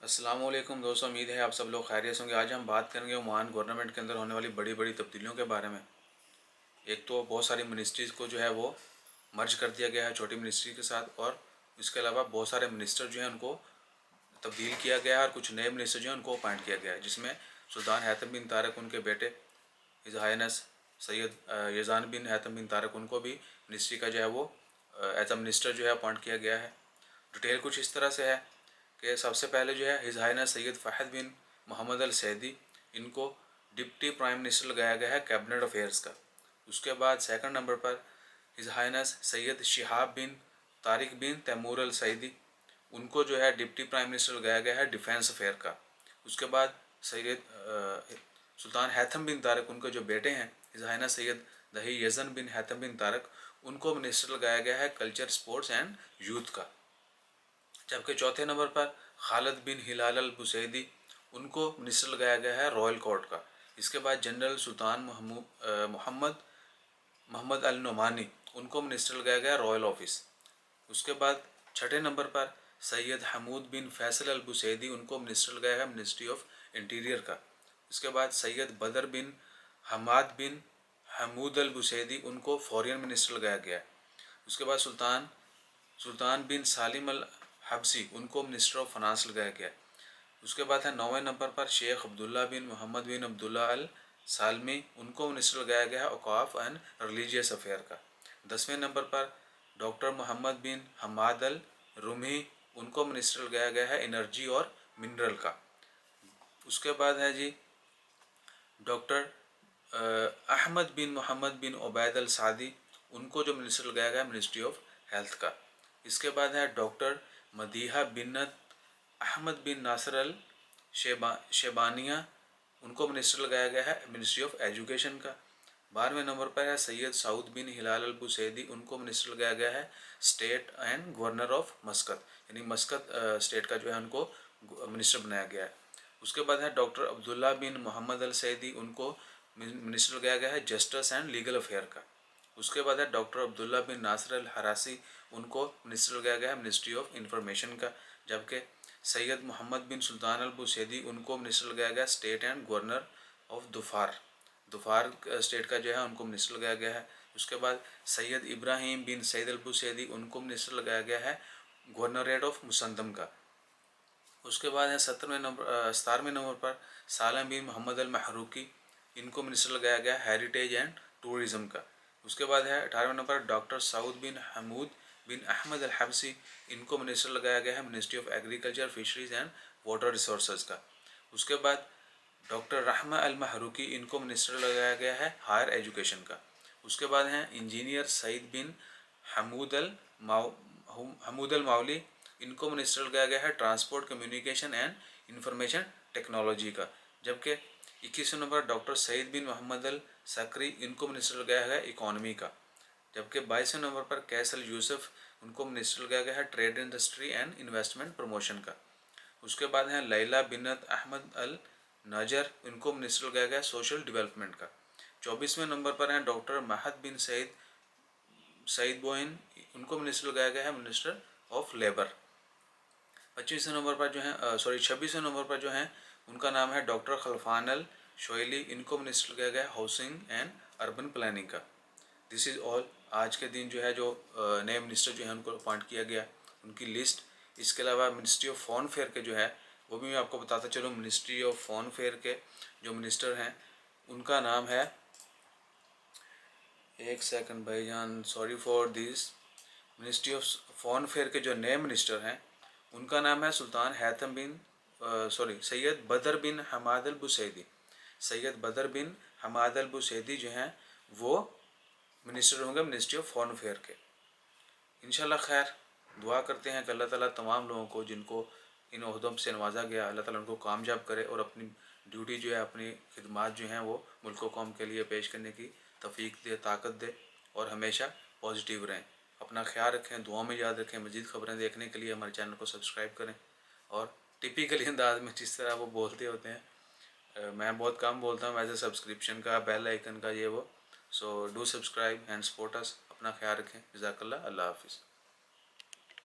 अस्सलाम वालेकुम दोस्तों, उम्मीद है आप सब लोग खैरियत से होंगे। आज हम बात करेंगे ओमान गवर्नमेंट के अंदर होने वाली बड़ी बड़ी तब्दीलियों के बारे में। एक तो बहुत सारी मिनिस्ट्रीज़ को जो है वो मर्ज कर दिया गया है छोटी मिनिस्ट्री के साथ, और इसके अलावा बहुत सारे मिनिस्टर जो हैं उनको तब्दील किया गया है और कुछ नए मिनिस्टर जो हैं उनको अपॉइंट किया गया है, जिसमें सुल्तान हैतम बिन तारक, उनके बेटे हिज हाइनेस सैयद यज़ान बिन हैतम बिन तारक, उनको भी मिनिस्ट्री का जो है वो एज अ मिनिस्टर जो है अपॉइंट किया गया है। डिटेल कुछ इस तरह से है कि सबसे पहले जो है हिज हाइनेस सैयद फ़हद बिन मोहम्मद अल सैदी, इनको डिप्टी प्राइम मिनिस्टर लगाया गया है कैबिनेट अफेयर्स का। उसके बाद सेकंड नंबर पर हिज हाइनेस सैयद शिहाब बिन तारिक बिन तैमूर अल सैदी, उनको जो है डिप्टी प्राइम मिनिस्टर लगाया गया है डिफेंस अफेयर का। उसके बाद सैयद सुल्तान हैथम बिन तारक, उनके जो बेटे हैं हिज हाइनेस सैयद दही यज़न बिन हैथम बिन तारक, उनको मिनिस्टर लगाया गया है कल्चर, स्पोर्ट्स एंड यूथ का। जबकि चौथे नंबर पर खालिद बिन हिलाल अल बुसैदी, उनको मिनिस्टर लगाया गया है रॉयल कोर्ट का। इसके बाद जनरल सुल्तान मोहम्मद अल नुमानी, उनको मिनिस्टर लगाया गया रॉयल ऑफिस। उसके बाद छठे नंबर पर सैयद हमूद बिन फैसल अल बुसैदी, उनको मिनिस्टर लगाया है मिनिस्ट्री ऑफ इंटीरियर का। उसके बाद सैयद बदर बिन हमाद बिन हमूद अल बुसैदी, उनको फॉरेन मिनिस्टर लगाया गया। उसके बाद सुल्तान बिन सालिम अल हब्सी, उनको मिनिस्टर ऑफ फाइनेंस लगाया गया। उसके बाद है 9वें नंबर पर शेख अब्दुल्ला बिन मोहम्मद बिन अब्दुल्ला अल सालमी, उनको मिनिस्टर लगाया गया है औकाफ एंड रिलीजियस अफेयर का। 10वें नंबर पर डॉक्टर मोहम्मद बिन हमाद अल रुमी, उनको मिनिस्टर लगाया गया है एनर्जी और मिनरल का। उसके बाद है जी डॉक्टर अहमद बिन मोहम्मद बिन उबैद अल सादी, उनको जो मिनिस्टर लगाया गया मिनिस्ट्री ऑफ हेल्थ का। इसके बाद है डॉक्टर मदीहा बिन्नत अहमद बिन नासर अल शेबानिया, उनको मिनिस्टर लगाया गया है मिनिस्ट्री ऑफ एजुकेशन का। 12वें नंबर पर है सैयद सऊद बिन हिलाल अल बुसैदी, उनको मिनिस्टर लगाया गया है स्टेट एंड गवर्नर ऑफ मस्कत, यानी मस्कत स्टेट का जो है उनको मिनिस्टर बनाया गया है। उसके बाद है डॉक्टर अब्दुल्ला बिन मोहम्मद अल सैदी, उनको मिनिस्टर लगाया गया है जस्टिस एंड लीगल अफेयर का। उसके बाद है डॉक्टर अब्दुल्ला बिन नासर अल हरासी, उनको मिनिस्टर लगाया गया है मिनिस्ट्री ऑफ इंफॉर्मेशन का। जबकि सैयद मोहम्मद बिन सुल्तान अल बुसैदी, उनको मिनिस्टर लगाया गया state and governor of Dhofar state का जो है उनको मिनिस्टर लगाया गया है। उसके बाद सैयद इब्राहिम बिन सैद अल बुसैदी, उनको मिनिस्टर लगाया गया है गवर्नरेट ऑफ मुसंदम का। उसके बाद है 17वें नंबर पर सालम बिन मोहम्मद अल महरूकी, इनको मिनिस्टर लगाया गया हेरिटेज एंड टूरिज़्म का। उसके बाद है 18वें नंबर पर डॉक्टर सऊद बिन हमूद बिन अहमद अल हब्सी, इनको मिनिस्टर लगाया गया है ministry of agriculture, fisheries and water resources का। उसके बाद डॉक्टर रहमा अल महरूकी, इनको मिनिस्टर लगाया गया है हायर एजुकेशन का। उसके बाद हैं इंजीनियर सईद बिन हमूद अल माउली, इनको मिनिस्टर लगाया गया है transport, communication and information technology का। जबकि 21वें नंबर डॉक्टर सईद बिन मोहम्मद अल सकरी, इनको मिनिस्टर लगाया गया है इकॉनमी का। जबकि 22वें नंबर पर कैसल यूसुफ, उनको मिनिस्टर लगाया गया है trade, industry and investment promotion का। उसके बाद हैं लैला बिनत अहमद अल नाजर, इनको मिनिस्टर लगाया गया सोशल डेवलपमेंट का। 24वें नंबर पर हैं डॉक्टर महद बिन सईद बोइन, उनको मिनिस्टर लगाया गया है मिनिस्टर ऑफ लेबर। 26वें नंबर पर जो है 26वें नंबर पर जो है उनका नाम है डॉक्टर खलफान अल शोयली, इनको मिनिस्टर लगाया गया हाउसिंग एंड अर्बन प्लानिंग का। This is all. आज के दिन जो है जो नए मिनिस्टर जो है उनको अपॉइंट किया गया, उनकी लिस्ट। इसके अलावा मिनिस्ट्री ऑफ फॉरेन अफेयर के जो है वो भी मैं आपको बताता चलूँ। मिनिस्ट्री ऑफ फॉरेन अफेयर के जो मिनिस्टर हैं उनका नाम है, एक सेकंड भाईजान, sorry for this. Ministry of foreign affair के जो नए मिनिस्टर हैं उनका नाम है सुल्तान हैतम बिन सैयद बदर बिन हमाद अल बुसैदी। सैयद बदर बिन हमाद अल बुसैदी जो हैं वो मिनिस्टर होंगे मिनिस्ट्री ऑफ फॉरेन अफेयर के। इंशाल्लाह खैर दुआ करते हैं कि अल्लाह ताला तमाम लोगों को जिनको इन ओहदों से नवाजा गया, अल्लाह ताला उनको कामयाब करे और अपनी ड्यूटी जो है, अपनी खिदमात जो हैं वो मुल्क कौम के लिए पेश करने की तौफीक दे, ताकत दे, और हमेशा पॉजिटिव रहें। अपना ख्याल रखें, दुआ में याद रखें। मज़ीद ख़बरें देखने के लिए हमारे चैनल को सब्सक्राइब करें। और टिपिकली अंदाज में जिस तरह वो बोलते होते हैं, मैं बहुत कम बोलता हूँ वैसे, सब्सक्रिप्शन का, बेल आइकन का, ये वो। So do subscribe and support us. अपना ख्याल रखें। जज़ाकल्लाह। अल्लाह हाफ़िज़।